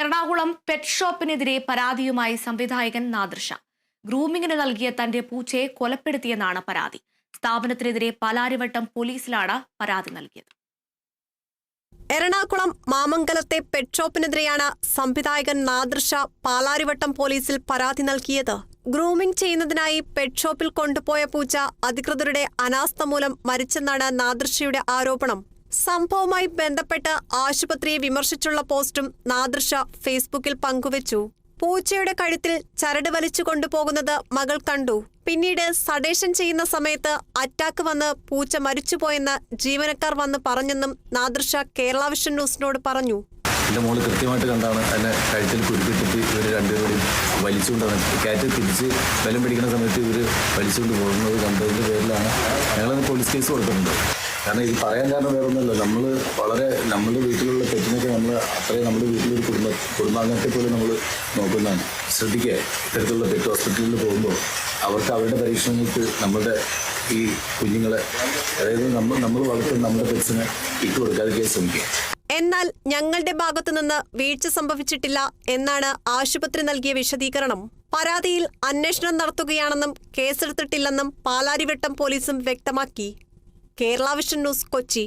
Ernakulam pet ഷോപ്പിനെതിരെ പരാതിയുമായി സംവിധായകൻ നാദിർഷ. ഗ്രൂമിങ്ങിന് നൽകിയ തന്റെ പൂച്ചയെ കൊലപ്പെടുത്തിയെന്നാണ് പരാതി. സ്ഥാപനത്തിനെതിരെ പാലാരിവട്ടം പോലീസിലാണ് പരാതി നൽകിയത്. എറണാകുളം മാമംഗലത്തെ പെറ്റ് ഷോപ്പിനെതിരെയാണ് സംവിധായകൻ നാദിർഷ പാലാരിവട്ടം പോലീസിൽ പരാതി നൽകിയത്. ഗ്രൂമിംഗ് ചെയ്യുന്നതിനായി പെറ്റ് ഷോപ്പിൽ കൊണ്ടുപോയ പൂച്ച അധികൃതരുടെ അനാസ്ഥ മൂലം മരിച്ചെന്നാണ് നാദിർഷയുടെ ആരോപണം. സംഭവവുമായി ബന്ധപ്പെട്ട് ആശുപത്രിയെ വിമർശിച്ചുള്ള പോസ്റ്റും നാദിർഷ ഫേസ്ബുക്കിൽ പങ്കുവച്ചു. പൂച്ചയുടെ കഴുത്തിൽ ചരട് വലിച്ചു കൊണ്ടുപോകുന്നത് മകൾ കണ്ടു. പിന്നീട് സഡേഷൻ ചെയ്യുന്ന സമയത്ത് അറ്റാക്ക് വന്ന് പൂച്ച മരിച്ചുപോയെന്ന് ജീവനക്കാർ വന്ന് പറഞ്ഞെന്നും നാദിർഷ കേരള വിഷൻ ന്യൂസിനോട് പറഞ്ഞു. എൻ്റെ മോള് കൃത്യമായിട്ട് കണ്ടാണ് അതിനെ കഴുത്തിൽ കുരുക്കിട്ടിട്ട് ഇവർ രണ്ടുപേരും വലിച്ചുകൊണ്ടാണ് കാറ്റ് തിരിച്ച് ബലം പിടിക്കുന്ന സമയത്ത് ഇവർ വലിച്ചുകൊണ്ട് പോകുന്നത് കണ്ടതിൻ്റെ പേരിലാണ് ഞങ്ങൾ പോലീസ് കേസ് കൊടുത്തിട്ടുണ്ട്. കാരണം ഇത് പറയാൻ കാരണം വേറൊന്നുമല്ല, നമ്മുടെ വീട്ടിലുള്ള പെറ്റിനൊക്കെ നമ്മൾ അത്രയും നമ്മുടെ വീട്ടിലൊരു കുടുംബാംഗത്തെ പോലും നമ്മൾ നോക്കുന്നതാണ്. ശ്രദ്ധിക്കുക, ഇത്തരത്തിലുള്ള പെറ്റ് ഹോസ്പിറ്റലിൽ പോകുമ്പോൾ അവർക്ക് അവരുടെ പരീക്ഷണങ്ങൾക്ക് നമ്മുടെ ഈ കുഞ്ഞുങ്ങളെ, അതായത് നമ്മൾ വളർത്തുന്ന നമ്മുടെ പെറ്റ്സിനെ ഇട്ട് കൊടുക്കാതിരിക്കാൻ ശ്രമിക്കുക. എന്നാൽ ഞങ്ങളുടെ ഭാഗത്തുനിന്ന് വീഴ്ച സംഭവിച്ചിട്ടില്ല എന്നാണ് ആശുപത്രി നൽകിയ വിശദീകരണം. പരാതിയിൽ അന്വേഷണം നടത്തുകയാണെന്നും കേസെടുത്തിട്ടില്ലെന്നും പാലാരിവട്ടം പോലീസും വ്യക്തമാക്കി. Kerala vision news, Kochi.